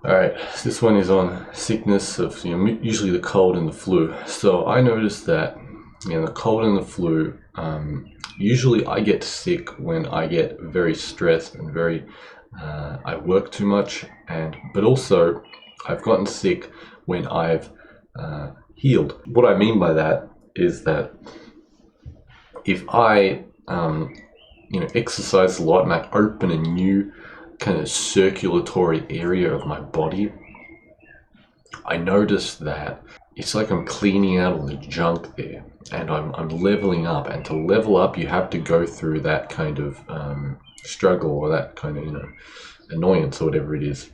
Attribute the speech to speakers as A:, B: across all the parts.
A: Alright, this one is on sickness of usually the cold and the flu. So I noticed that the cold and the flu, usually I get sick when I get very stressed and I work too much, but also I've gotten sick when I've healed. What I mean by that is that if I exercise a lot and I open a new kind of circulatory area of my body, I notice that it's like I'm cleaning out all the junk there, and I'm leveling up. And to level up, you have to go through that kind of struggle, or that kind of annoyance, or whatever it is.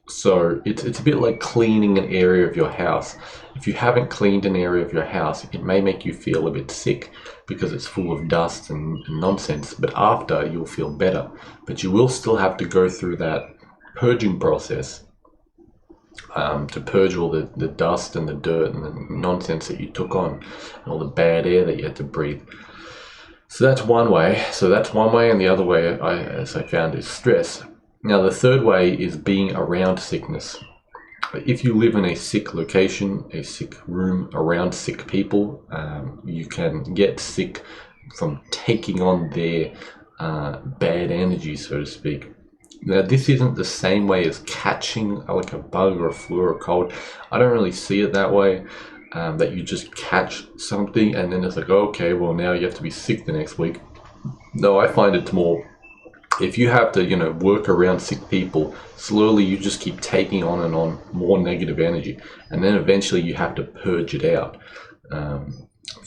A: So it's a bit like cleaning an area of your house. If you haven't cleaned an area of your house, it may make you feel a bit sick because it's full of dust and nonsense, but after you'll feel better. But you will still have to go through that purging process to purge all the dust and the dirt and the nonsense that you took on, and all the bad air that you had to breathe. So that's one way. And the other way, as I found, is stress. Now, the third way is being around sickness. If you live in a sick location, a sick room, around sick people, you can get sick from taking on their bad energy, so to speak. Now, this isn't the same way as catching like a bug or a flu or a cold. I don't really see it that way, that you just catch something and then it's like, okay, well, now you have to be sick the next week. No, I find it's more, if you have to, work around sick people, slowly you just keep taking on and on more negative energy. And then eventually you have to purge it out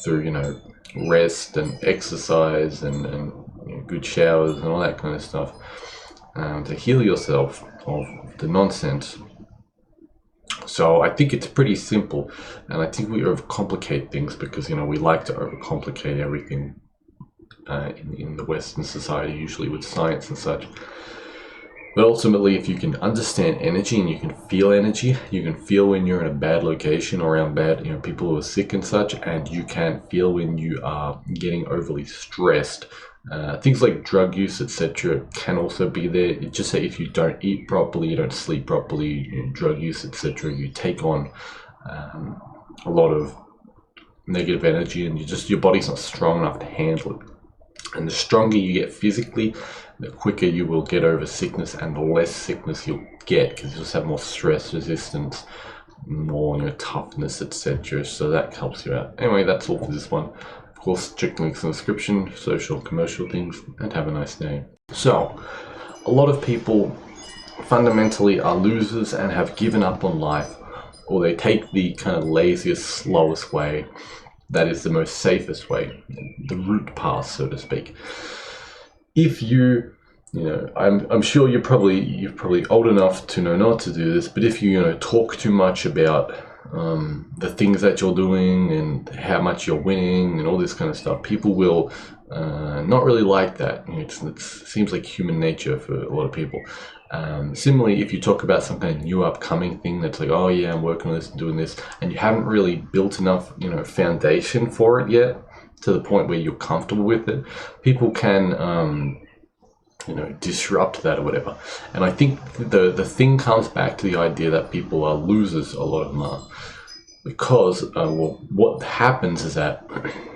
A: through, rest and exercise and good showers and all that kind of stuff, to heal yourself of the nonsense. So I think it's pretty simple, and I think we overcomplicate things because, we like to overcomplicate everything. In the Western society, usually with science and such. But ultimately, if you can understand energy and you can feel energy, you can feel when you're in a bad location or around bad, people who are sick and such, and you can feel when you are getting overly stressed. Things like drug use, etc., can also be there. It's just that if you don't eat properly, you don't sleep properly, drug use, etc., you take on a lot of negative energy, and your body's not strong enough to handle it. And the stronger you get physically, the quicker you will get over sickness, and the less sickness you'll get because you'll just have more stress resistance, more toughness, etc. So that helps you out. Anyway, that's all for this one. Of course, check the links in the description, social, commercial things, and have a nice day. So, a lot of people fundamentally are losers and have given up on life, or they take the kind of laziest, slowest way. That is the most safest way, the route path, so to speak. If I'm sure you're probably old enough to know not to do this, but if you talk too much about the things that you're doing and how much you're winning and all this kind of stuff, people will not really like that. It seems like human nature for a lot of people. Similarly, if you talk about some kind of new upcoming thing that's like, oh yeah, I'm working on this and doing this, and you haven't really built enough, foundation for it yet to the point where you're comfortable with it, people can, disrupt that or whatever. And I think the thing comes back to the idea that people are losers, a lot of them are. Because, what happens is that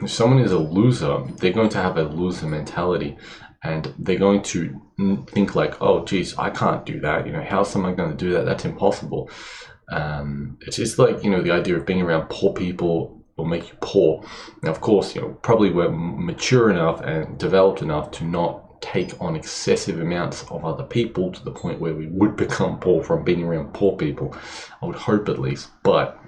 A: if someone is a loser, they're going to have a loser mentality. And they're going to think like, oh, geez, I can't do that. How's someone going to do that? That's impossible. It's just like, the idea of being around poor people will make you poor. Now, of course, probably we're mature enough and developed enough to not take on excessive amounts of other people to the point where we would become poor from being around poor people. I would hope at least. But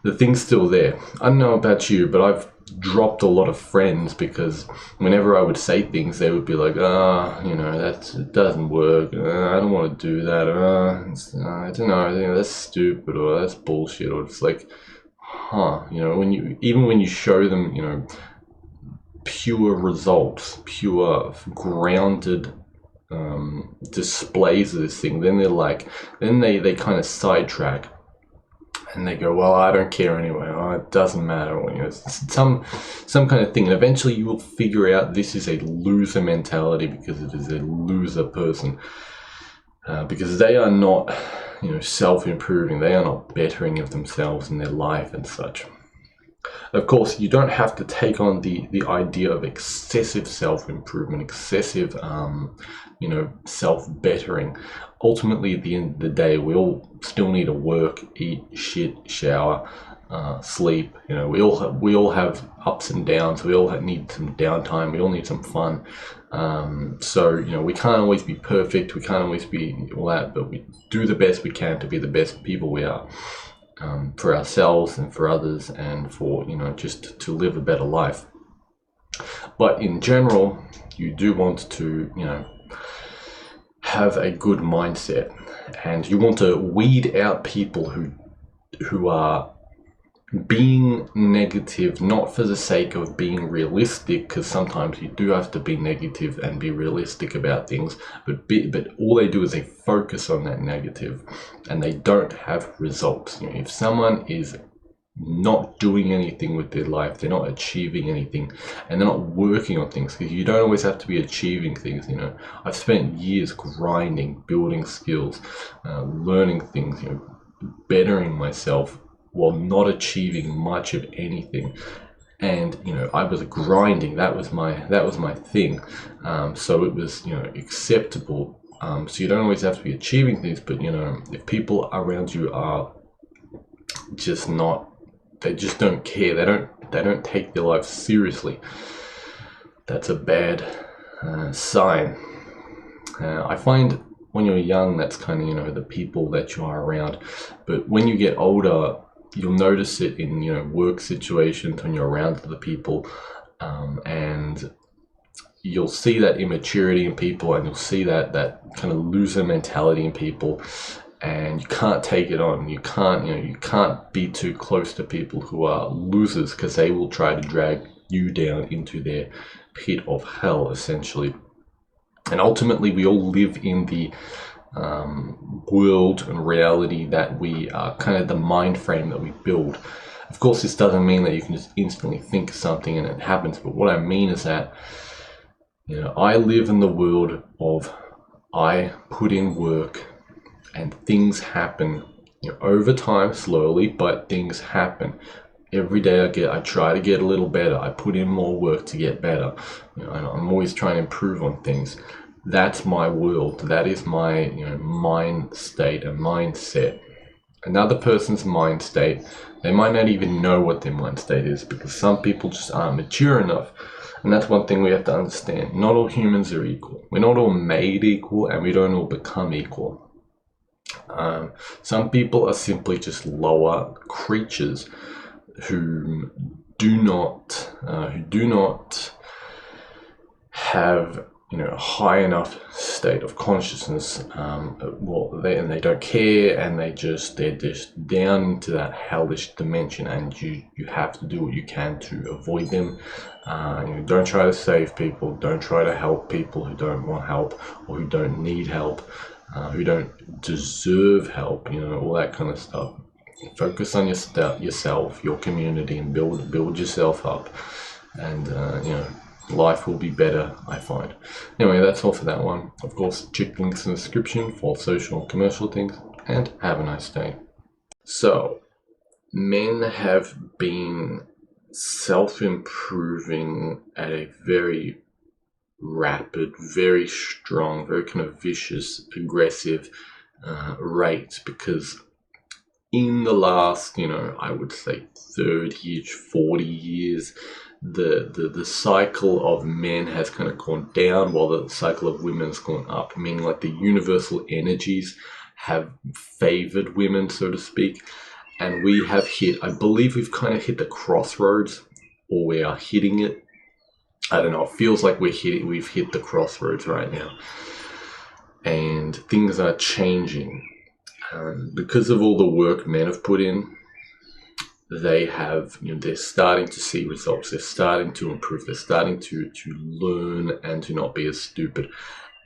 A: the thing's still there. I don't know about you, but I've dropped a lot of friends because whenever I would say things, they would be like, it doesn't work. I don't want to do that. I don't know. I think that's stupid, or that's bullshit, or it's like, when you show them, pure results, pure grounded displays of this thing, then they kind of sidetrack. And they go, well, I don't care anyway. Oh, it doesn't matter. Some kind of thing. And eventually you will figure out this is a loser mentality because it is a loser person. Because they are not self-improving. They are not bettering of themselves in their life and such. Of course, you don't have to take on the idea of excessive self-improvement, excessive, self-bettering. Ultimately, at the end of the day, we all still need to work, eat, shit, shower, sleep. We all have ups and downs. We all need some downtime. We all need some fun. So we can't always be perfect. We can't always be all that, but we do the best we can to be the best people we are. For ourselves and for others, and for just to live a better life. But in general, you do want to have a good mindset, and you want to weed out people who are being negative, not for the sake of being realistic, because sometimes you do have to be negative and be realistic about things, but all they do is they focus on that negative and they don't have results. If someone is not doing anything with their life, they're not achieving anything, and they're not working on things, because you don't always have to be achieving things. I've spent years grinding, building skills, learning things, bettering myself, while not achieving much of anything. And I was grinding. That was my thing. So it was acceptable. So you don't always have to be achieving things, but if people around you are just not, they just don't care, they don't take their life seriously, that's a bad sign. I find when you're young, that's kind of the people that you are around, but when you get older, you'll notice it in work situations, when you're around other people, and you'll see that immaturity in people, and you'll see that kind of loser mentality in people, and you can't take it on. You can't be too close to people who are losers, because they will try to drag you down into their pit of hell, essentially. And ultimately, we all live in the world and reality that we are, kind of the mind frame that we build. Of course, this doesn't mean that you can just instantly think of something and it happens, but what I mean is that I live in the world of, I put in work and things happen over time, slowly, but things happen. Every day I try to get a little better. I put in more work to get better. I'm always trying to improve on things. That's my world. That is my mind state and mindset. Another person's mind state, they might not even know what their mind state is, because some people just aren't mature enough. And that's one thing we have to understand. Not all humans are equal. We're not all made equal, and we don't all become equal. Some people are simply just lower creatures who do not have a high enough state of consciousness. They don't care, and they're just down into that hellish dimension, and you have to do what you can to avoid them. Don't try to save people. Don't try to help people who don't want help, or who don't need help, who don't deserve help. All that kind of stuff. Focus on yourself, your community, and build yourself up, and life will be better, I find. Anyway, that's all for that one. Of course, check links in the description for social and commercial things, and have a nice day. So, men have been self-improving at a very rapid, very strong, very kind of vicious, aggressive rate, because in the last, I would say 30, 40 years, the cycle of men has kind of gone down, while the cycle of women has gone up, meaning like the universal energies have favored women, so to speak. And we have I believe we've kind of hit the crossroads, or we are hitting it. I don't know, it feels like we've hit the crossroads right now. And things are changing. Because of all the work men have put in, they have, they're starting to see results. They're starting to improve. They're starting to learn and to not be as stupid.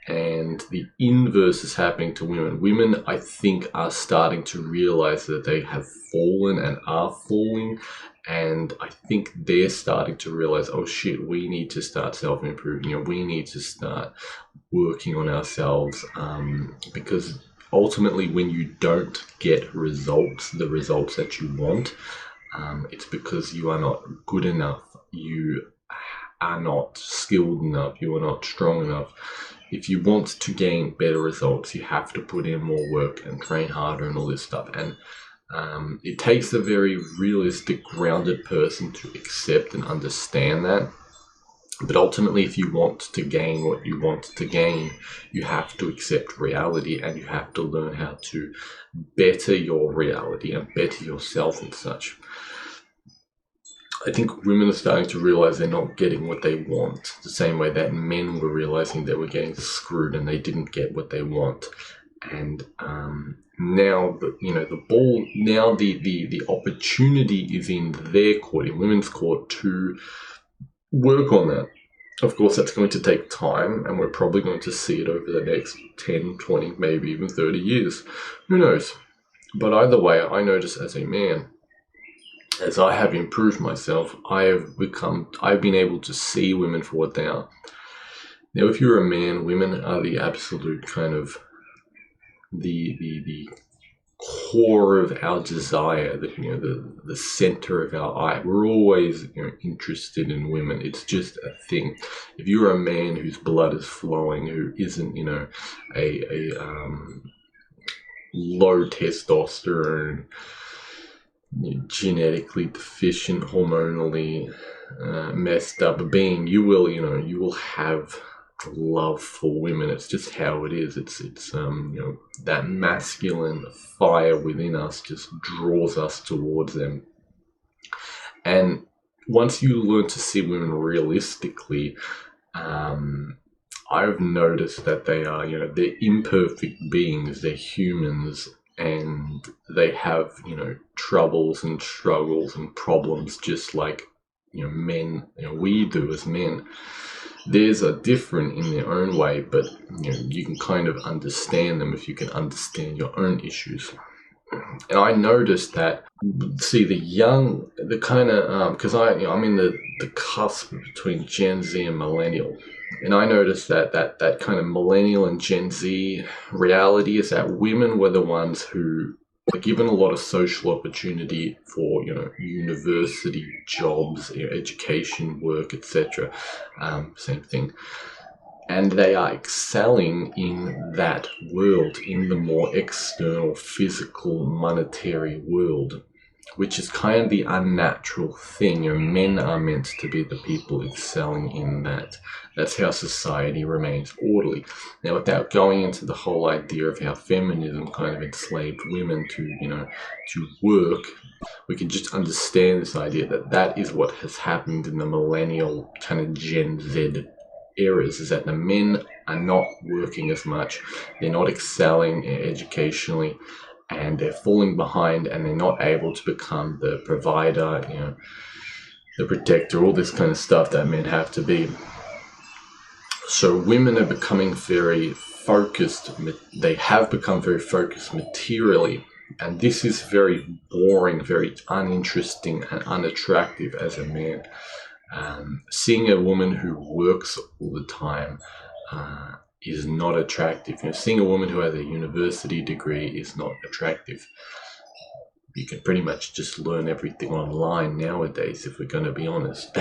A: And the inverse is happening to women. Women, I think, are starting to realize that they have fallen and are falling. And I think they're starting to realize, oh shit, we need to start self-improving. We need to start working on ourselves, because ultimately, when you don't get results, the results that you want, it's because you are not good enough. You are not skilled enough. You are not strong enough. If you want to gain better results, you have to put in more work and train harder and all this stuff. And it takes a very realistic, grounded person to accept and understand that. But ultimately, if you want to gain what you want to gain, you have to accept reality, and you have to learn how to better your reality and better yourself and such. I think women are starting to realize they're not getting what they want, the same way that men were realizing they were getting screwed and they didn't get what they want. And now the opportunity is in their court, in women's court, to work on that. Of course, that's going to take time, and we're probably going to see it over the next 10, 20, maybe even 30 years. Who knows? But either way, I notice as a man, as I have improved myself, I've been able to see women for what they are. Now, if you're a man, women are the absolute kind of the core of our desire, the center of our eye. We're always interested in women. It's just a thing. If you're a man whose blood is flowing, who isn't a low testosterone, genetically deficient, hormonally messed up being, you will have love for women. It's just how it is. It's that masculine fire within us just draws us towards them. And once you learn to see women realistically, I've noticed that they are, they're imperfect beings, they're humans, and they have, troubles and struggles and problems just like, men, we do as men. Theirs are different in their own way, but you can kind of understand them if you can understand your own issues. And I noticed that, see, the kind of, because I'm in the cusp between Gen Z and millennial. And I noticed that kind of millennial and Gen Z reality is that women were the ones who are given a lot of social opportunity for, university jobs, education, work, etc. Same thing. And they are excelling in that world, in the more external, physical, monetary world, which is kind of the unnatural thing. Men are meant to be the people excelling in that. That's how society remains orderly. Now, without going into the whole idea of how feminism kind of enslaved women to work, we can just understand this idea that is what has happened in the millennial kind of Gen Z eras, is that the men are not working as much, they're not excelling educationally, and they're falling behind, and they're not able to become the provider, the protector, all this kind of stuff that men have to be. So women are becoming very focused, they have become very focused materially, and this is very boring, very uninteresting and unattractive as a man. Seeing a woman who works all the time is not attractive. Seeing a woman who has a university degree is not attractive. You can pretty much just learn everything online nowadays, if we're going to be honest.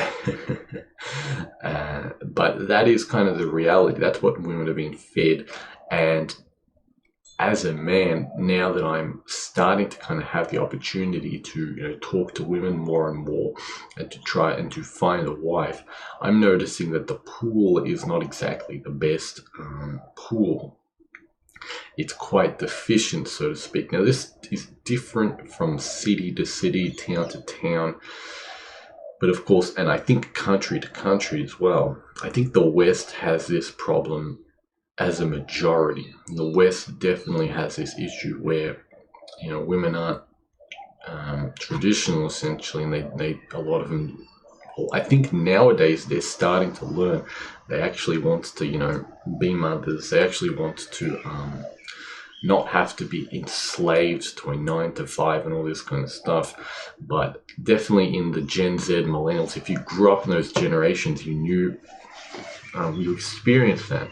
A: But that is kind of the reality. That's what women are being fed. And as a man, now that I'm starting to kind of have the opportunity to talk to women more and more, and to try and to find a wife, I'm noticing that the pool is not exactly the best pool. It's quite deficient, so to speak. Now, this is different from city to city, town to town, but of course, and I think country to country as well. I think the West has this problem as a majority. The West definitely has this issue where, women aren't traditional, essentially, and they a lot of them, I think nowadays they're starting to learn. They actually want to, be mothers. They actually want to not have to be enslaved to a 9 to 5 and all this kind of stuff. But definitely in the Gen Z millennials, if you grew up in those generations, you knew, you experienced that.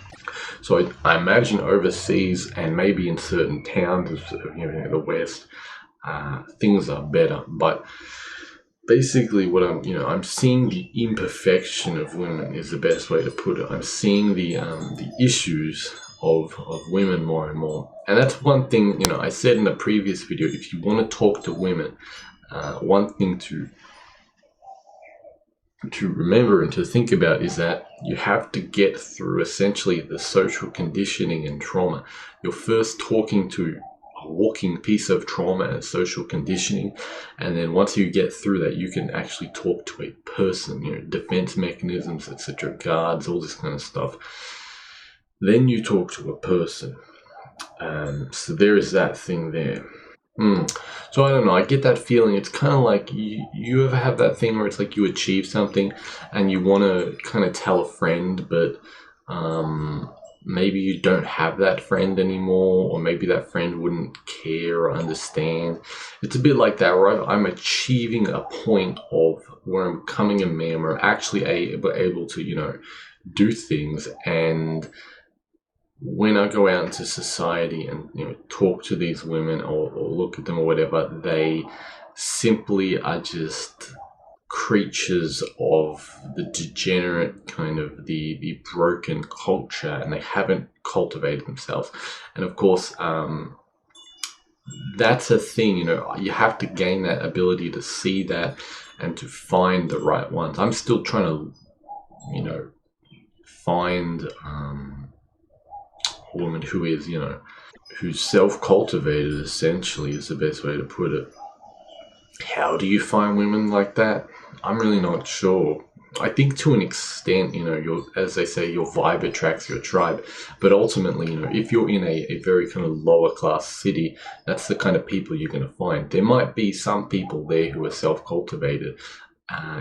A: So I imagine overseas and maybe in certain towns of in the West, things are better. But basically, what I'm seeing the imperfection of women is the best way to put it. I'm seeing the issues of women more and more, and that's one thing I said in the previous video. If you want to talk to women, one thing to remember and to think about is that you have to get through essentially the social conditioning and trauma. You're first talking to a walking piece of trauma and social conditioning, and then once you get through that, you can actually talk to a person, defense mechanisms, etc., guards, all this kind of stuff. Then you talk to a person. So there is that thing there. So I don't know. I get that feeling. It's kind of like you ever have that thing where it's like you achieve something and you want to kind of tell a friend, but maybe you don't have that friend anymore, or maybe that friend wouldn't care or understand. It's a bit like that where I'm achieving a point of where I'm becoming a man, where I'm actually able to, do things. And when I go out into society and talk to these women or look at them or whatever, they simply are just creatures of the degenerate kind of the broken culture, and they haven't cultivated themselves. And of course, that's a thing. You have to gain that ability to see that and to find the right ones. I'm still trying to find a woman who is who's self-cultivated, essentially, is the best way to put it. How do you find women like that? I'm really not sure. I think to an extent, as they say, your vibe attracts your tribe. But ultimately, if you're in a very kind of lower class city, that's the kind of people you're going to find. There might be some people there who are self-cultivated.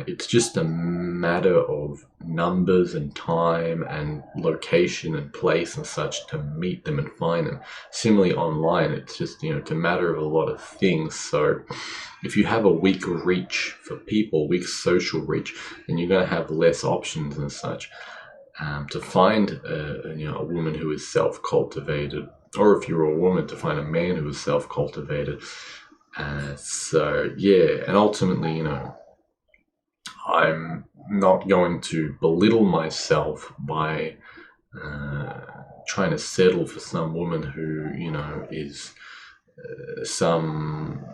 A: It's just a matter of numbers and time and location and place and such to meet them and find them. Similarly, online, it's just, it's a matter of a lot of things. So if you have a weak reach for people, weak social reach, then you're going to have less options and such. To find a woman who is self-cultivated, or if you're a woman, to find a man who is self-cultivated. So yeah, and ultimately, I'm not going to belittle myself by trying to settle for some woman who, is some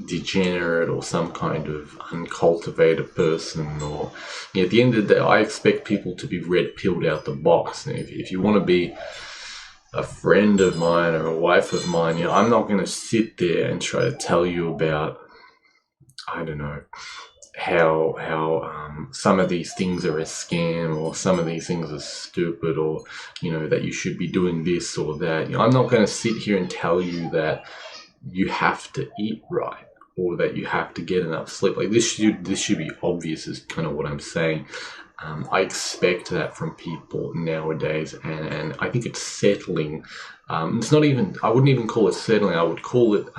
A: degenerate or some kind of uncultivated person. Or at the end of the day, I expect people to be red pilled out the box. And if you want to be a friend of mine or a wife of mine, I'm not going to sit there and try to tell you about, I don't know, how some of these things are a scam, or some of these things are stupid, or that you should be doing this or that. I'm not going to sit here and tell you that you have to eat right or that you have to get enough sleep. Like this should be obvious, is kind of what I'm saying. I expect that from people nowadays, and I think it's settling. It's not even, I wouldn't even call it settling. I would call it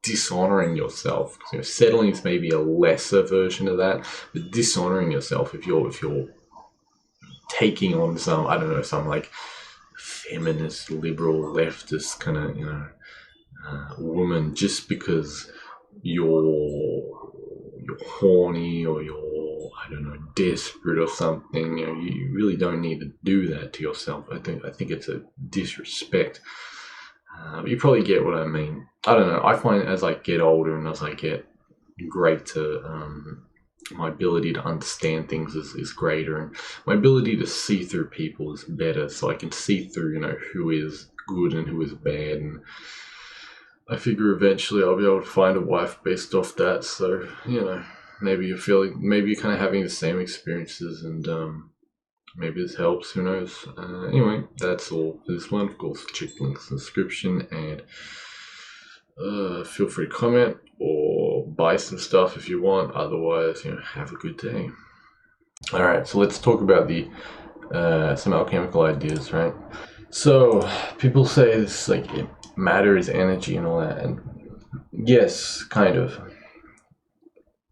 A: dishonoring yourself. Settling is maybe a lesser version of that, but dishonoring yourself if you're taking on some, I don't know, some like feminist, liberal, leftist kind of woman just because you're horny or you're, I don't know, desperate or something. You really don't need to do that to yourself. I think it's a disrespect. You probably get what I mean. I don't know. I find as I get older and as I get greater, my ability to understand things is greater, and my ability to see through people is better. So I can see through, who is good and who is bad. And I figure eventually I'll be able to find a wife based off that. So, maybe you're kind of having the same experiences, and maybe this helps, who knows. Anyway, that's all for this one. Of course, check the links in the description, and feel free to comment or buy some stuff if you want. Otherwise, have a good day. Alright, so let's talk about the some alchemical ideas, right? So people say this, like, matter is energy and all that, and yes, kind of.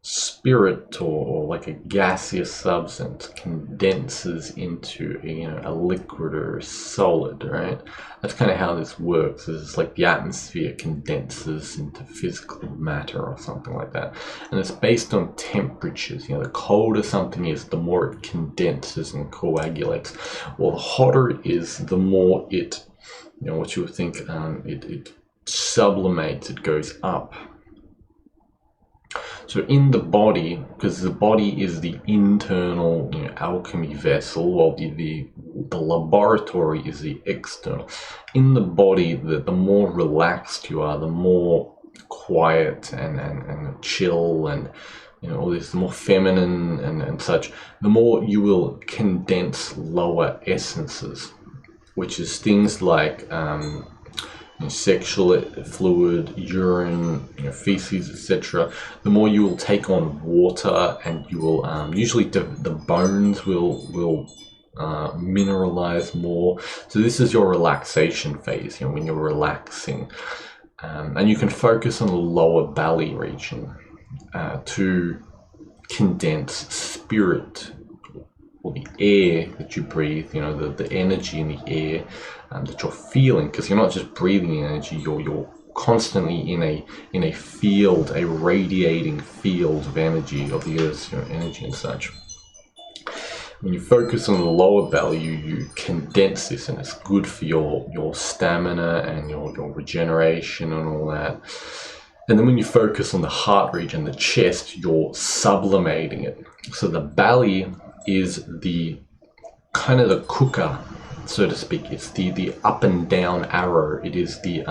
A: spirit or like a gaseous substance condenses into a liquid or a solid, right? That's kind of how this works. It's like the atmosphere condenses into physical matter or something like that, and it's based on temperatures. The colder something is, the more it condenses and coagulates. Well, the hotter it is, the more it, what you would think, it sublimates, it goes up. So in the body, because the body is the internal alchemy vessel, while the laboratory is the external. In the body, the more relaxed you are, the more quiet and chill and all this, the more feminine and such, the more you will condense lower essences, which is things like sexual fluid, urine, feces, etc. The more you will take on water, and you will usually the bones will mineralize more. So this is your relaxation phase, when you're relaxing, and you can focus on the lower belly region to condense spirit, or the air that you breathe, the energy in the air that you're feeling, because you're not just breathing energy, you're constantly in a field, a radiating field of energy, of the Earth's energy and such. When you focus on the lower belly, you condense this, and it's good for your stamina and your regeneration and all that. And then when you focus on the heart region, the chest, you're sublimating it. So the belly is the kind of the cooker, so to speak. It's the up and down arrow. It is the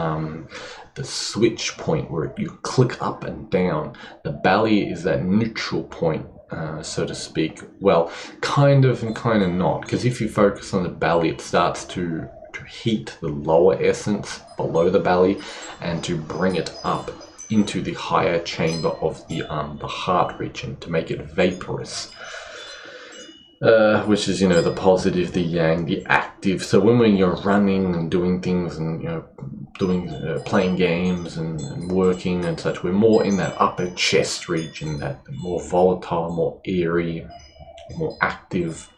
A: switch point where you click up and down. The belly is that neutral point, so to speak. Well, kind of and kind of not, because if you focus on the belly, it starts to heat the lower essence below the belly and to bring it up into the higher chamber of the heart region, to make it vaporous. Which is, the positive, the yang, the active. So when you're running and doing things and, playing games and working and such, we're more in that upper chest region, that more volatile, more airy, more active.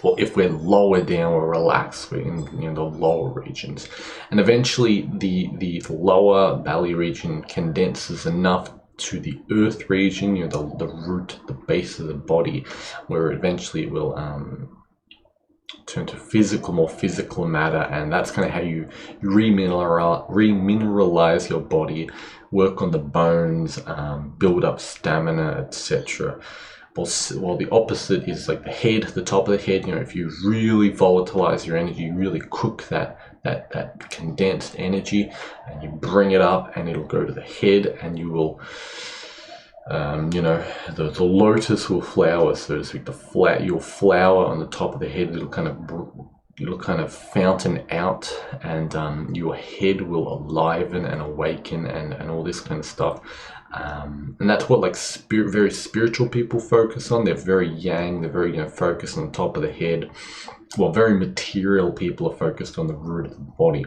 A: Or if we're lower down, we're relaxed, we're in the lower regions. And eventually the lower belly region condenses enough to the earth region, the root, the base of the body, where eventually it will turn to more physical matter, and that's kind of how you remineralize your body, work on the bones, build up stamina, etc. While the opposite is like the head, the top of the head. If you really volatilize your energy, you really cook that condensed energy, and you bring it up, and it'll go to the head, and you will the lotus will flower, so to speak. You'll flower on the top of the head. It'll kind of fountain out, and your head will aliven and awaken and all this kind of stuff. And that's what very spiritual people focus on. They're very yang, they're very focused on the top of the head, while very material people are focused on the root of the body.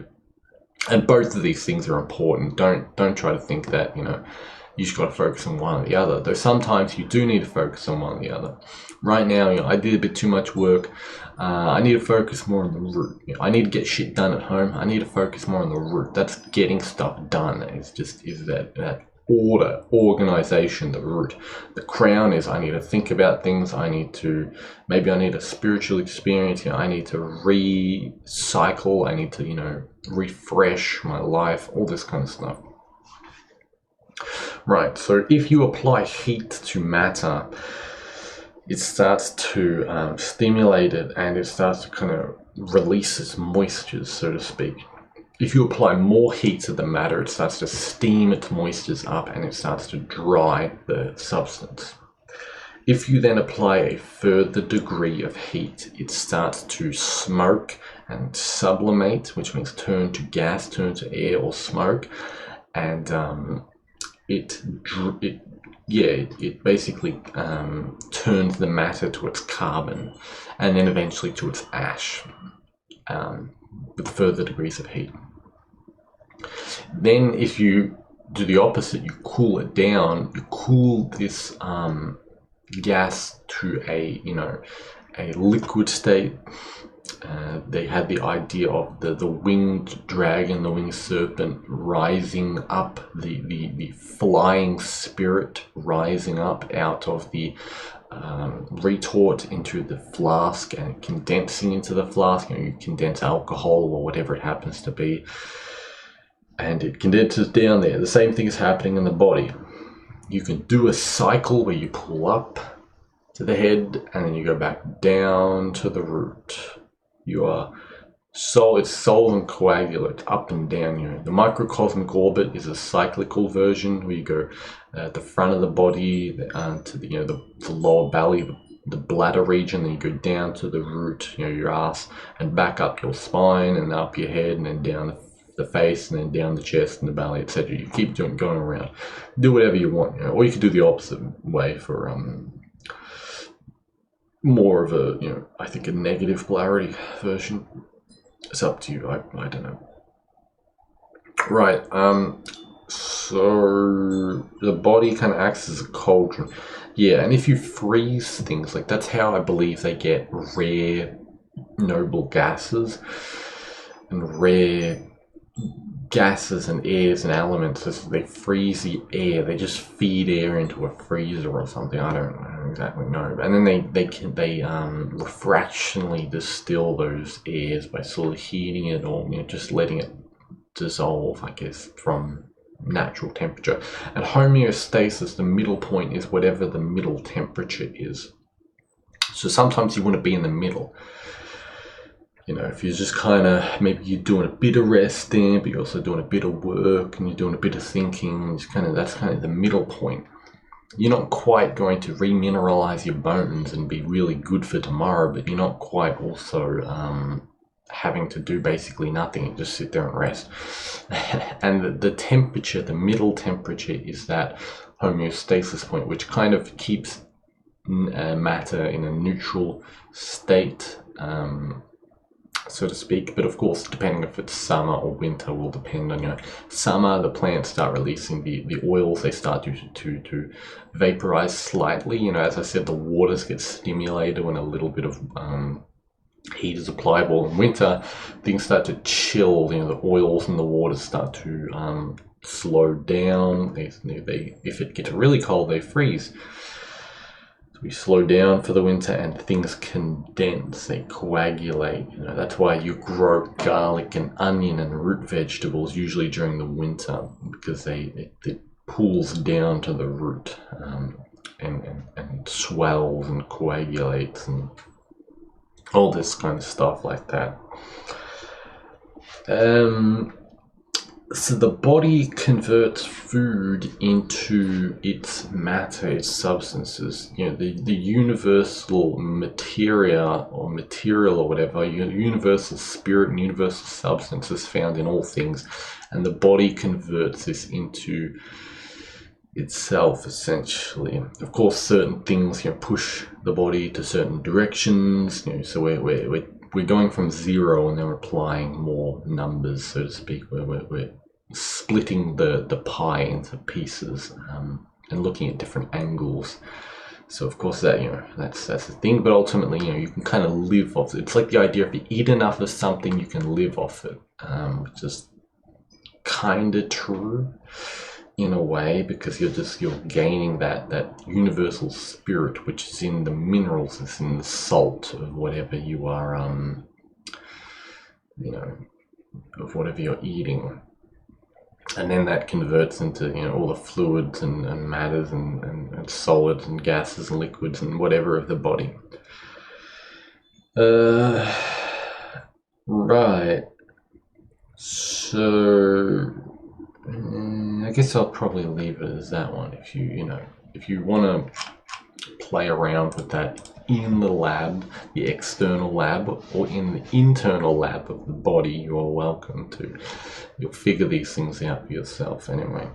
A: And both of these things are important. Don't try to think that you just got to focus on one or the other, though sometimes you do need to focus on one or the other. Right now, I did a bit too much work. I need to focus more on the root. I need to get shit done at home. I need to focus more on the root. That's getting stuff done. Is that order, organization, the root. The crown is, I need to think about things. I need a spiritual experience. I need to recycle. I need to, refresh my life, all this kind of stuff. Right, so if you apply heat to matter, it starts to stimulate it, and it starts to kind of release its moistures, so to speak. If you apply more heat to the matter, it starts to steam its moistures up, and it starts to dry the substance. If you then apply a further degree of heat, it starts to smoke and sublimate, which means turn to gas, turn to air or smoke, and it basically turns the matter to its carbon, and then eventually to its ash, with further degrees of heat. Then if you do the opposite. You cool it down. You cool this gas to a liquid state. They had the idea of the winged dragon, the winged serpent rising up, the flying spirit rising up out of the retort into the flask and condensing into the flask. You condense alcohol or whatever it happens to be, and it condenses down there. The same thing is happening in the body. You can do a cycle where you pull up to the head and then you go back down to the root. It's soul and coagulate, up and down. The microcosmic orbit is a cyclical version where you go at the front of the body to the lower belly, the bladder region, then you go down to the root, your ass, and back up your spine and up your head, and then down the face, and then down the chest and the belly, etc. You keep going around. Do whatever you want, or you could do the opposite way for more of a I think a negative polarity version. It's up to you. I don't know. Right. So the body kind of acts as a cauldron. Yeah, and if you freeze things, like that's how I believe they get rare noble gases and rare gases and airs and elements. As they freeze the air, they just feed air into a freezer or something. I don't exactly know. And then they fractionally distill those airs by sort of heating it or just letting it dissolve, I guess, from natural temperature. And homeostasis, the middle point, is whatever the middle temperature is. So sometimes you want to be in the middle. If you're just kind of, maybe you're doing a bit of resting, but you're also doing a bit of work and you're doing a bit of thinking, that's kind of the middle point. You're not quite going to remineralize your bones and be really good for tomorrow, but you're not quite also having to do basically nothing and just sit there and rest. And the temperature, the middle temperature, is that homeostasis point, which kind of keeps matter in a neutral state, so to speak. But of course, depending if it's summer or winter will depend on summer. The plants start releasing the oils. They start to vaporize slightly. As I said, the waters get stimulated when a little bit of heat is applied. Well, in winter, things start to chill. The oils and the waters start to slow down. If it gets really cold, they freeze. We slow down for the winter and things condense, they coagulate. That's why you grow garlic and onion and root vegetables usually during the winter, because it pools down to the root and swells and coagulates and all this kind of stuff like that. So the body converts food into its matter, its substances. The universal materia or material or whatever, universal spirit and universal substance is found in all things, and the body converts this into itself, essentially. Of course, certain things push the body to certain directions. So we're going from zero and then we're applying more numbers, so to speak. We're splitting the pie into pieces and looking at different angles. So of course that's the thing. But ultimately, you can kind of live off it. It's like the idea, if you eat enough of something, you can live off it, which is kind of true in a way, because you're gaining that universal spirit, which is in the minerals, it's in the salt of whatever you are of whatever you're eating, and then that converts into all the fluids and matters and solids and gases and liquids and whatever of the body. Right, so I guess I'll probably leave it as that one. If you want to play around with that in the lab, the external lab, or in the internal lab of the body, you are welcome to. You'll figure these things out for yourself anyway.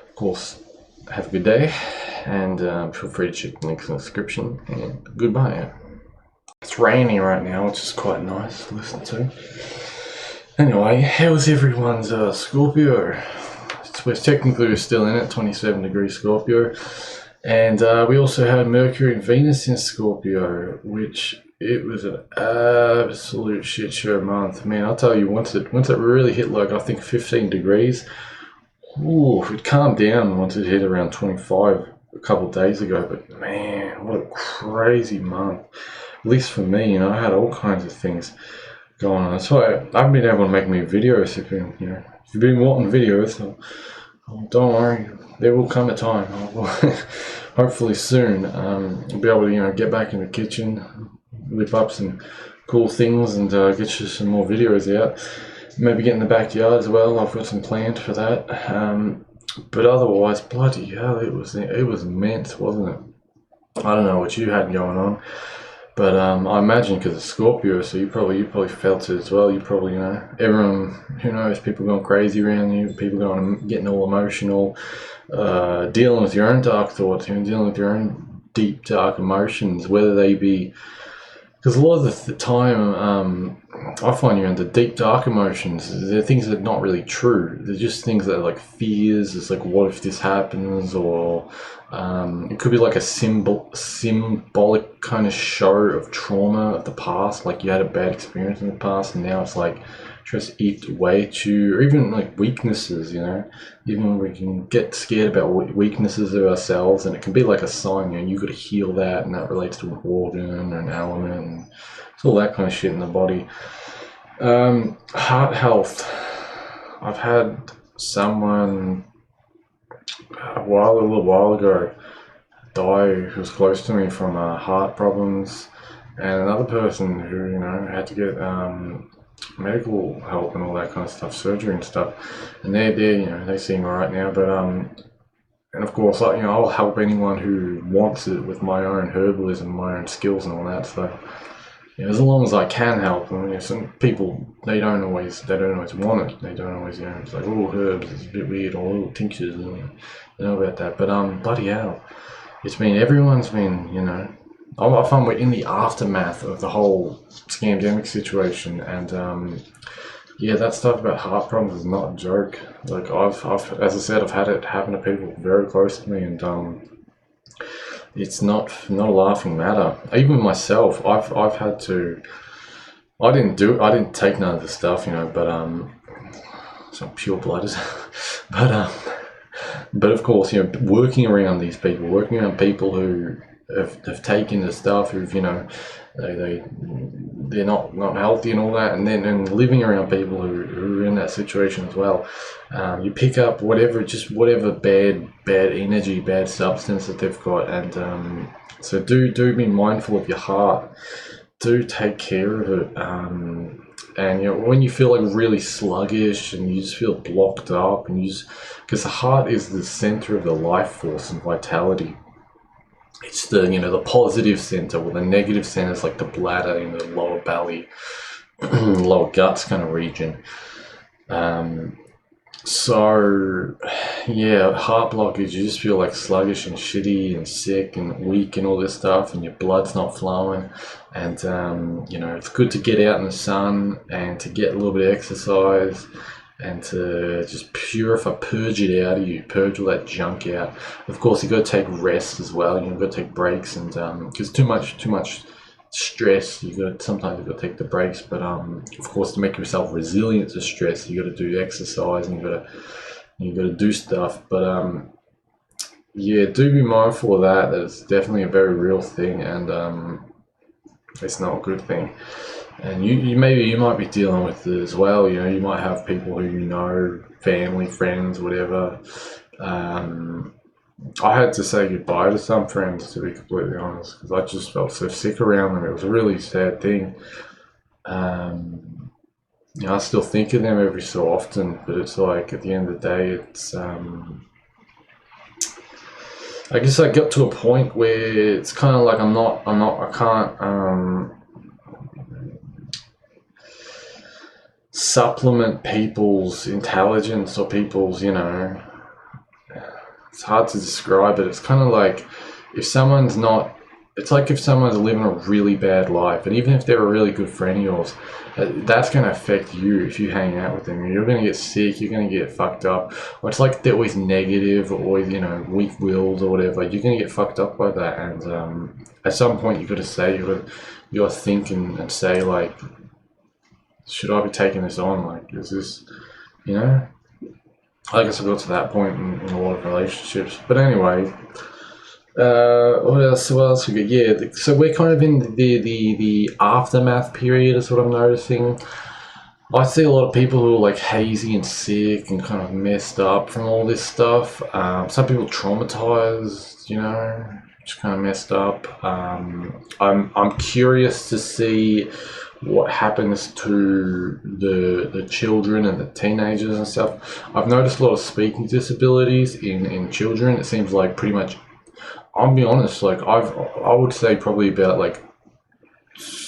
A: Of course, have a good day, and feel free to check the links in the description, and goodbye. It's rainy right now, which is quite nice to listen to. Anyway, how's everyone's Scorpio? It's we're still in it, 27 degrees Scorpio. And we also had Mercury and Venus in Scorpio, which it was an absolute shit show month. Man, I'll tell you, once it really hit like I think 15 degrees, ooh, it calmed down once it hit around 25 a couple of days ago. But man, what a crazy month. At least for me, you know, I had all kinds of things going on. That's why I haven't been able to make many videos. If you've been wanting videos, so don't worry, there will come a time. Hopefully soon, I'll be able to get back in the kitchen, whip up some cool things, and get you some more videos out. Maybe get in the backyard as well. I've got some planned for that. But otherwise, bloody hell, it was immense, wasn't it? I don't know what you had going on, but I imagine because it's Scorpio, so you probably felt it as well. You probably, everyone, who knows, people going crazy around you, people getting all emotional, dealing with your own dark thoughts, dealing with your own deep dark emotions, whether they be, because a lot of the time, I find you're into deep dark emotions. They're things that are not really true. They're just things that are like fears. It's like, what if this happens? Or it could be like a symbolic kind of show of trauma of the past. Like you had a bad experience in the past, and now it's like just eat away at you. Or even like weaknesses, even we can get scared about weaknesses of ourselves, and it can be like a sign, you got to heal that, and that relates to an organ or an element, and it's all that kind of shit in the body. Heart health. I've had someone a little while ago die who was close to me from heart problems, and another person who had to get medical help and all that kind of stuff, surgery and stuff, and they seem alright now, but and of course, I'll help anyone who wants it with my own herbalism, my own skills and all that. So as long as I can help them. Some people, they don't always want it. They don't always, it's like, oh, herbs, it's a bit weird, or little tinctures, and they know about that. But bloody hell, everyone's been, I find we're in the aftermath of the whole scamdemic situation, and that stuff about heart problems is not a joke. Like I've as I said, I've had it happen to people very close to me, and it's not a laughing matter. Even myself, I've had to. I didn't take none of the stuff, but some pure blood is, but of course, working around these people, working around people who have taken the stuff, who've they're not healthy and all that, and then living around people who are in that situation as well, you pick up whatever bad energy, bad substance that they've got, and so do be mindful of your heart. Do take care of it, and when you feel like really sluggish and you just feel blocked up, and because the heart is the center of the life force and vitality. It's the the positive center, or the negative center is like the bladder in the lower belly, lower guts kind of region. So heart blockage, you just feel like sluggish and shitty and sick and weak and all this stuff, and your blood's not flowing. And it's good to get out in the sun and to get a little bit of exercise, and to just purge it out of you, purge all that junk out. Of course, you've got to take rest as well. You've got to take breaks, and because too much stress, sometimes you've got to take the breaks. But of course, to make yourself resilient to stress, you got to do exercise, and you got to do stuff. But do be mindful of that. That it's definitely a very real thing, and it's not a good thing. And you might be dealing with it as well. You might have people who family, friends, whatever. I had to say goodbye to some friends, to be completely honest, because I just felt so sick around them. It was a really sad thing. I still think of them every so often, but it's like at the end of the day, it's I guess I got to a point where it's kind of like I can't supplement people's intelligence or people's, it's hard to describe it. It's kind of like if someone's not it's like if someone's living a really bad life, and even if they're a really good friend of yours, that's going to affect you if you hang out with them. You're going to get sick, you're going to get fucked up. Or it's like they're always negative or always, you know, weak-willed or whatever. You're going to get fucked up by that. And at some point, you got to say, you got to think and say, like, should I be taking this on? Like, is this, you know? I guess I got to that point in a lot of relationships. But anyway, what else? What else we got? Yeah, so we're kind of in the aftermath period, is what I'm noticing. I see a lot of people who are like hazy and sick and kind of messed up from all this stuff. Some people traumatized, you know, just kind of messed up. I'm curious to see what happens to the children and the teenagers and stuff. I've noticed a lot of speaking disabilities in children. It seems like pretty much, I'll be honest, like I would say probably about like,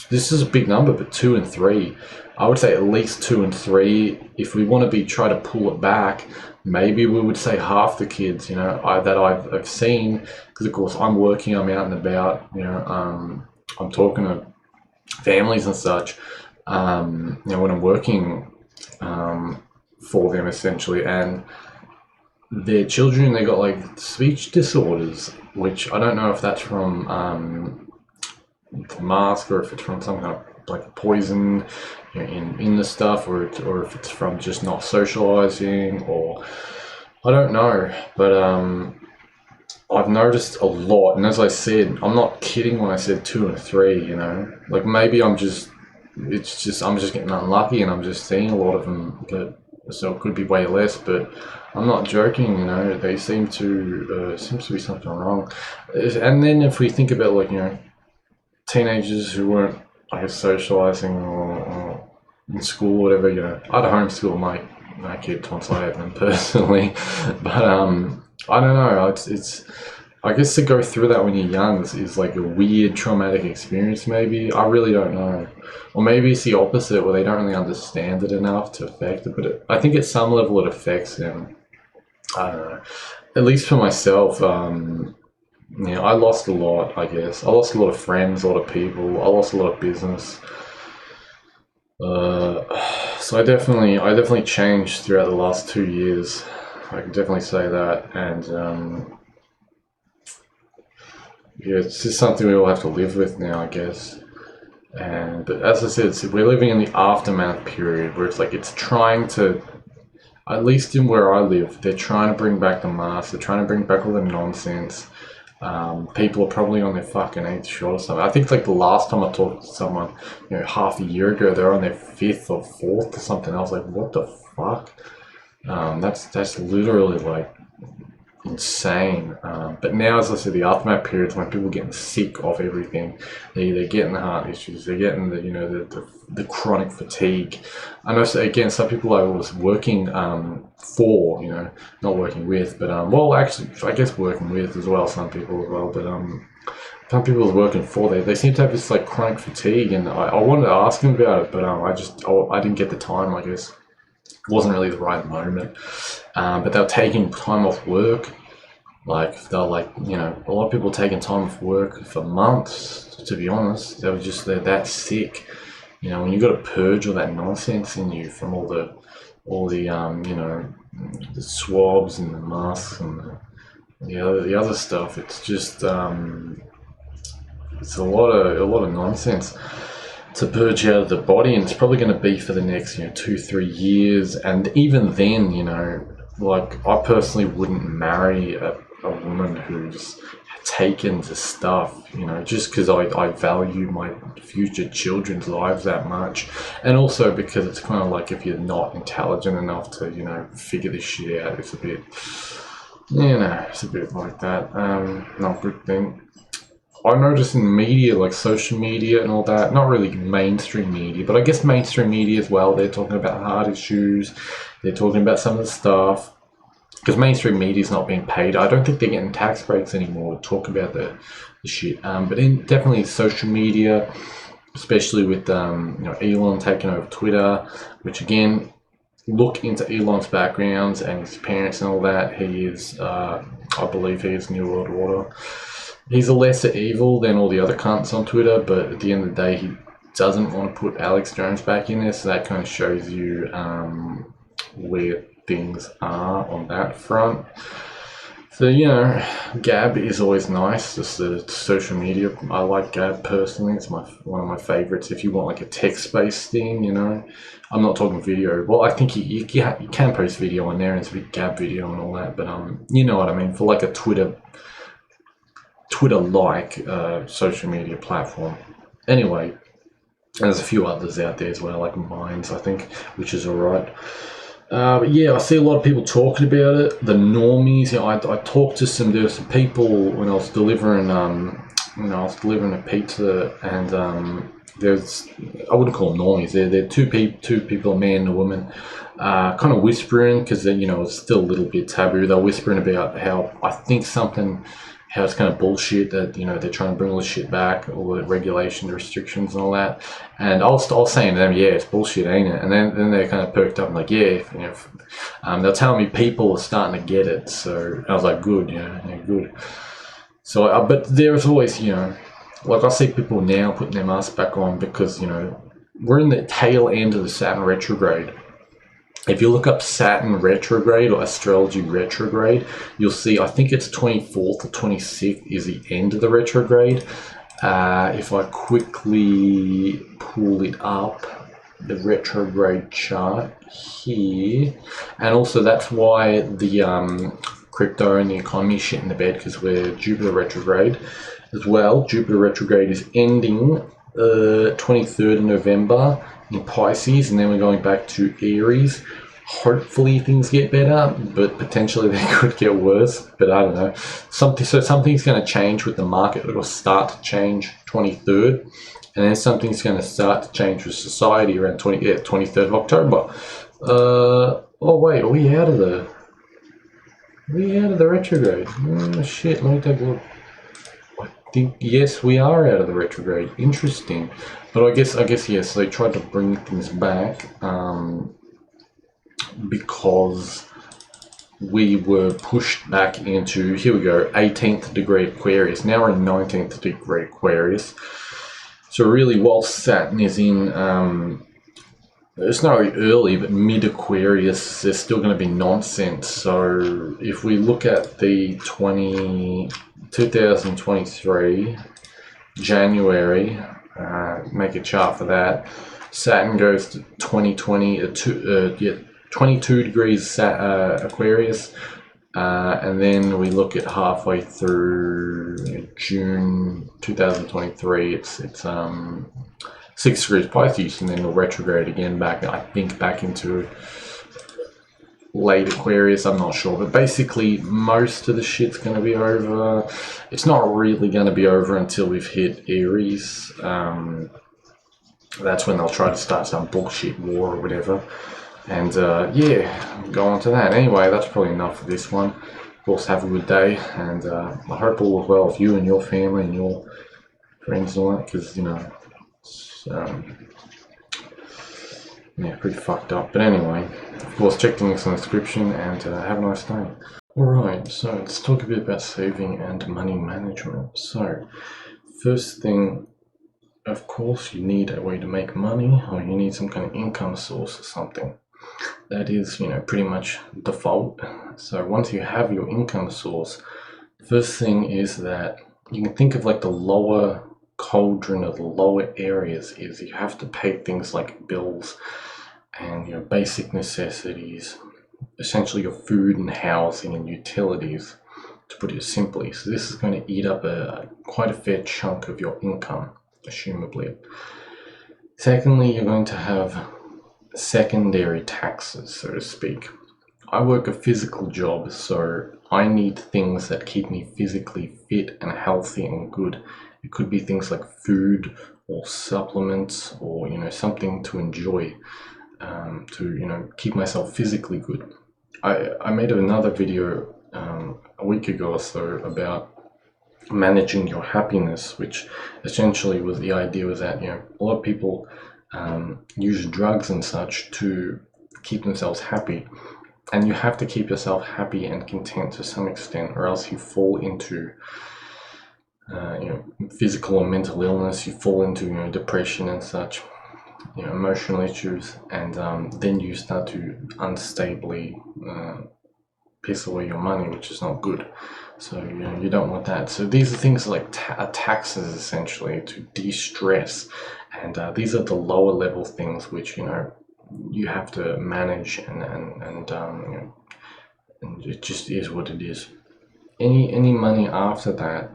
A: this is a big number, but 2 and 3. I would say at least 2 and 3. If we want to try to pull it back, maybe we would say half the kids, you know, that I've seen, because of course I'm working, I'm out and about, you know, I'm talking to families and such, you know, when I'm working for them essentially, and their children, they got like speech disorders, which I don't know if that's from the mask or if it's from some kind of like poison, you know, in the stuff, or if it's from just not socializing, or I don't know, but I've noticed a lot, and as I said, I'm not kidding when I said 2 and 3, you know, like maybe I'm just getting unlucky and I'm just seeing a lot of them, but so it could be way less, but I'm not joking, you know, they seems to be something wrong. And then if we think about, like, you know, teenagers who weren't, I guess, socializing or in school, whatever, you know, I'd homeschool my kids once I had them personally, but I don't know, it's I guess to go through that when you're young is like a weird traumatic experience, maybe. I really don't know. Or maybe it's the opposite, where they don't really understand it enough to affect it, but I think at some level it affects them. I don't know. At least for myself, yeah, I lost a lot, I guess. I lost a lot of friends, a lot of people. I lost a lot of business. So I definitely changed throughout the last 2 years. I can definitely say that, and yeah, it's just something we all have to live with now, I guess. But as I said, we're living in the aftermath period where it's like it's trying to, at least in where I live, they're trying to bring back the mask. They're trying to bring back all the nonsense. People are probably on their fucking 8th shot or something. I think like the last time I talked to someone, you know, half a year ago, they're on their 5th or 4th or something. I was like, what the fuck? That's literally like insane. But now, as I said, the aftermath period is when people are getting sick of everything. They're getting the heart issues. They're getting the, you know, the chronic fatigue. I know, so again, some people I was working for, you know, not working with, but well, actually, I guess working with as well. Some people as well, but some people I was working for, they seem to have this like chronic fatigue, and I wanted to ask them about it, but I didn't get the time, I guess. It wasn't really the right moment. But they were taking time off work. Like, they're like, you know, a lot of people taking time off work for months, to be honest. They're that sick. You know, when you got to purge all that nonsense in you from all the you know, the swabs and the masks and the other stuff. It's just it's a lot of nonsense to purge out of the body, and it's probably going to be for the next, you know, 2-3 years. And even then, you know, like, I personally wouldn't marry a woman who's taken to stuff, you know, just because I value my future children's lives that much, and also because it's kind of like, if you're not intelligent enough to, you know, figure this shit out, it's a bit, you know, it's a bit like that. Not a good thing. I notice in media, like social media and all that, not really mainstream media, but I guess mainstream media as well, they're talking about heart issues, they're talking about some of the stuff, because mainstream media is not being paid. I don't think they're getting tax breaks anymore to talk about the shit. But in definitely social media, especially with you know, Elon taking over Twitter, which again, look into Elon's backgrounds and his parents and all that. He is, I believe he is New World Order. he's a lesser evil than all the other cunts on Twitter, but at the end of the day, he doesn't want to put Alex Jones back in there, so that kind of shows you where things are on that front. So, you know, Gab is always nice, just the social media. I like Gab personally. It's one of my favorites. If you want like a text-based thing, you know, I'm not talking video. Well, I think you can post video on there, and it's a big Gab video and all that, but you know what I mean, for like a Twitter-like social media platform. Anyway, there's a few others out there as well, like Minds, I think, which is alright. But yeah, I see a lot of people talking about it. The normies, you know, I talked to there were some people when I was delivering, a pizza, and I wouldn't call them normies. They're two people, a man and a woman, kind of whispering because it's still a little bit taboo. They're whispering about how it's kind of bullshit that they're trying to bring all this shit back, all the regulation, the restrictions, and all that. And I was saying to them, yeah, it's bullshit, ain't it? And then they kind of perked up and like, yeah, they're telling me people are starting to get it. So I was like, good, good. So, but there's always, like I see people now putting their masks back on because we're in the tail end of the Saturn retrograde. If you look up Saturn retrograde or astrology retrograde, you'll see, I think it's 24th or 26th is the end of the retrograde. If I quickly pull it up, the retrograde chart here, and also that's why the crypto and the economy is shit in the bed, because we're Jupiter retrograde as well. Jupiter retrograde is ending 23rd of November in Pisces, and then we're going back to Aries. Hopefully things get better, but potentially they could get worse. But I don't know. Something's going to change with the market. It'll start to change 23rd, and then something's going to start to change with society around 23rd of October. Oh wait, are we out of the retrograde? Oh shit, let me take a look. I think yes, we are out of the retrograde. Interesting, but I guess yes. They tried to bring things back because we were pushed back into, here we go, 18th degree Aquarius. Now we're in 19th degree Aquarius. So really, while Saturn is in, it's not really early, but mid-Aquarius, there's still going to be nonsense. So if we look at the 2023 January, make a chart for that. Saturn goes to 22 degrees Aquarius, and then we look at halfway through June 2023. It's 6 degrees Pisces, and then we'll retrograde again back into late Aquarius. I'm not sure, but basically most of the shit's going to be over. It's not really going to be over until we've hit Aries. That's when they'll try to start some bullshit war or whatever. And yeah, go on to that. Anyway, that's probably enough for this one. Of course, have a good day, and I hope all is well with you and your family and your friends and all that, because it's pretty fucked up. But anyway, of course, check the links in the description, and have a nice day. Alright, so let's talk a bit about saving and money management. So, first thing, of course, you need a way to make money, or you need some kind of income source or something. That is, pretty much default. So once you have your income source, the first thing is that you can think of like the lower cauldron of the lower areas is you have to pay things like bills and basic necessities, essentially your food and housing and utilities, to put it simply. So this is going to eat up quite a fair chunk of your income, assumably. Secondly, you're going to have secondary taxes, so to speak. I work a physical job, so I need things that keep me physically fit and healthy and good. It could be things like food or supplements, or something to enjoy, to keep myself physically good. I made another video a week ago or so about managing your happiness, which essentially was the idea was that a lot of people use drugs and such to keep themselves happy, and you have to keep yourself happy and content to some extent, or else you fall into physical or mental illness, you fall into depression and such, emotional issues, and then you start to unstably piss away your money, which is not good. So you don't want that. So these are things like taxes, essentially, to de-stress, and these are the lower level things which you have to manage, and it just is what it is. Any money after that,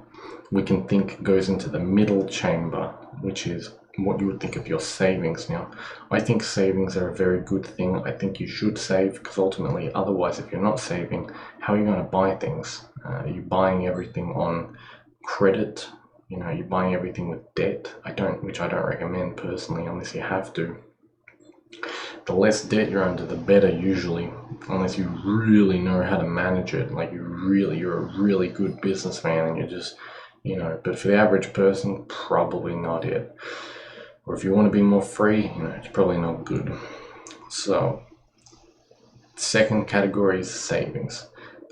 A: we can think goes into the middle chamber, which is what you would think of your savings. Now, I think savings are a very good thing. I think you should save, because ultimately, otherwise, if you're not saving, how are you going to buy things? You're buying everything on credit. You're buying everything with debt. Which I don't recommend personally, unless you have to. The less debt you're under, the better usually, unless you really know how to manage it. Like you're a really good businessman, and you're just, but for the average person, probably not it. Or if you want to be more free, it's probably not good. So, second category is savings.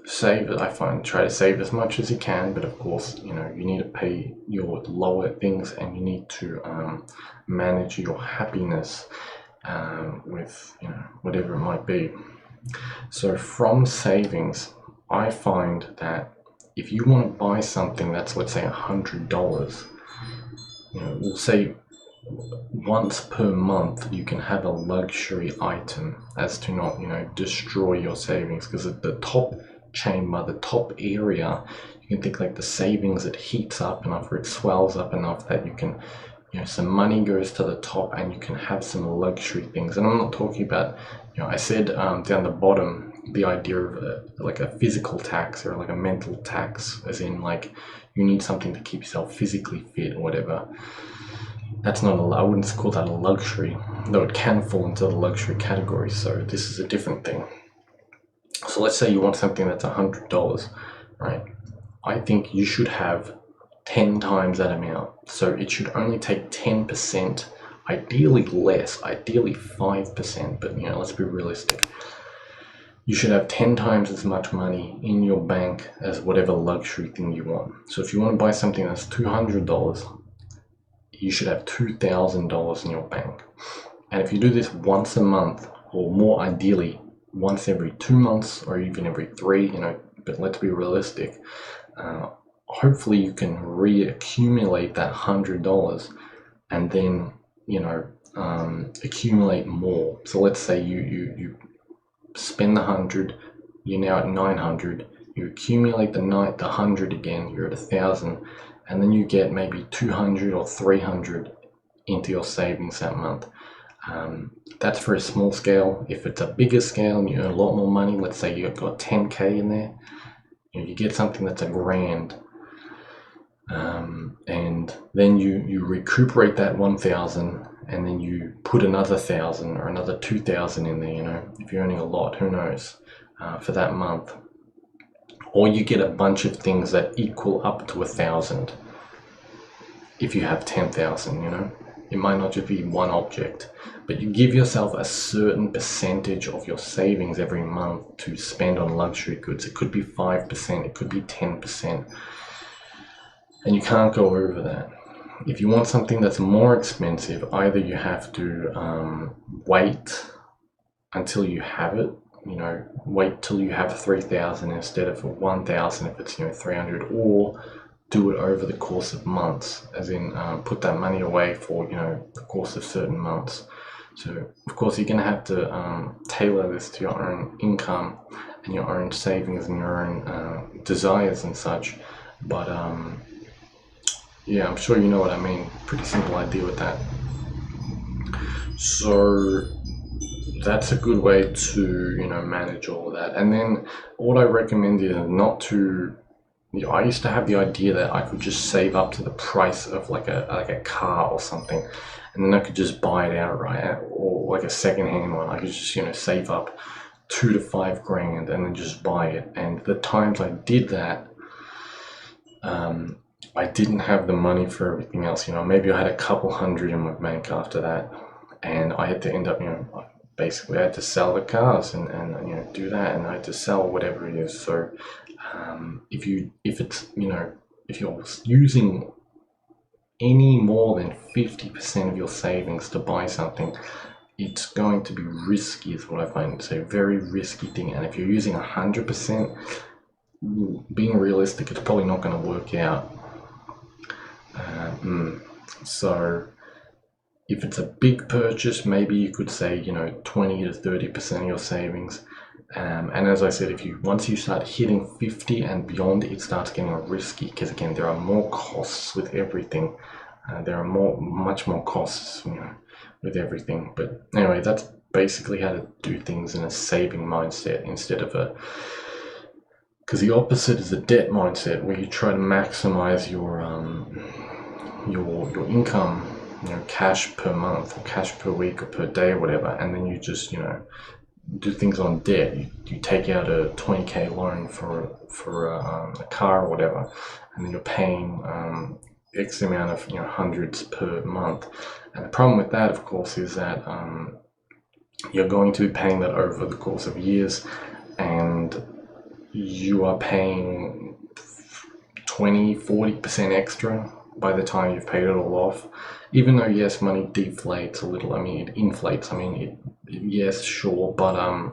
A: Try to save as much as you can, but of course, you need to pay your lower things, and you need to manage your happiness with whatever it might be. So from savings, I find that if you want to buy something that's, let's say, $100, we'll say once per month you can have a luxury item, as to not destroy your savings, because at the top chamber, the top area, you can think like the savings, it heats up enough, or it swells up enough that you can some money goes to the top, and you can have some luxury things. And I'm not talking about, I said down the bottom, the idea of like a physical tax or like a mental tax, as in like you need something to keep yourself physically fit or whatever. That's not I wouldn't call that a luxury, though it can fall into the luxury category. So this is a different thing. So let's say you want something that's $100, right? I think you should have 10 times that amount. So it should only take 10%, ideally less, ideally 5%, but let's be realistic. You should have 10 times as much money in your bank as whatever luxury thing you want. So if you want to buy something that's $200, you should have $2,000 in your bank. And if you do this once a month, or more ideally, once every 2 months, or even every 3, but let's be realistic, hopefully you can reaccumulate that $100, and then accumulate more. So let's say you spend the 100, you're now at 900, you accumulate the 100 again, you're at 1,000, and then you get maybe 200 or 300 into your savings that month. That's for a small scale. If it's a bigger scale and you earn a lot more money, let's say you've got 10k in there, you get something that's $1,000. And then you recuperate that 1,000, and then you put another 1,000 or another 2,000 in there, if you're earning a lot, who knows, for that month. Or you get a bunch of things that equal up to 1,000 if you have 10,000, It might not just be one object, but you give yourself a certain percentage of your savings every month to spend on luxury goods. It could be 5%, it could be 10%. And you can't go over that. If you want something that's more expensive, either you have to wait until you have it, wait till you have 3,000 instead of 1,000 if it's 300, or do it over the course of months, as in put that money away for the course of certain months. So of course you're going to have to tailor this to your own income and your own savings and your own desires and such, but yeah, I'm sure you know what I mean. Pretty simple idea with that. So that's a good way to manage all of that. And then what I recommend is not to I used to have the idea that I could just save up to the price of like a car or something, and then I could just buy it outright, or like a second-hand one. I could just save up 2 to 5 grand and then just buy it. And the times I did that, I didn't have the money for everything else. Maybe I had a couple hundred in my bank after that, and I had to end up basically I had to sell the cars and do that, and I had to sell whatever it is. So if if you're using any more than 50% of your savings to buy something, it's going to be risky, is what I find. It's a very risky thing. And if you're using 100%, being realistic, it's probably not going to work out. So if it's a big purchase, maybe you could say, 20 to 30% of your savings. And as I said, once you start hitting 50 and beyond, it starts getting risky, because again, there are more costs with everything. There are much more costs, with everything. But anyway, that's basically how to do things in a saving mindset instead of because the opposite is the debt mindset, where you try to maximize your income, cash per month or cash per week or per day or whatever, and then you just do things on debt. You take out a 20k loan for a car or whatever, and then you're paying X amount of hundreds per month. And the problem with that, of course, is that you're going to be paying that over the course of years, and you are paying 20-40% extra by the time you've paid it all off. Even though, yes, money deflates a little, it inflates, yes, sure, but I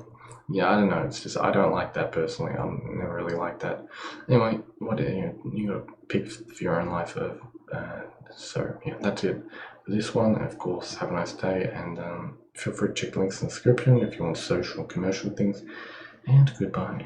A: don't know, it's just, I don't like that personally. I'm never really like that. Anyway, you gotta pick for your own life. So yeah, that's it for this one. Of course, have a nice day, and feel free to check the links in the description if you want social and commercial things, and goodbye.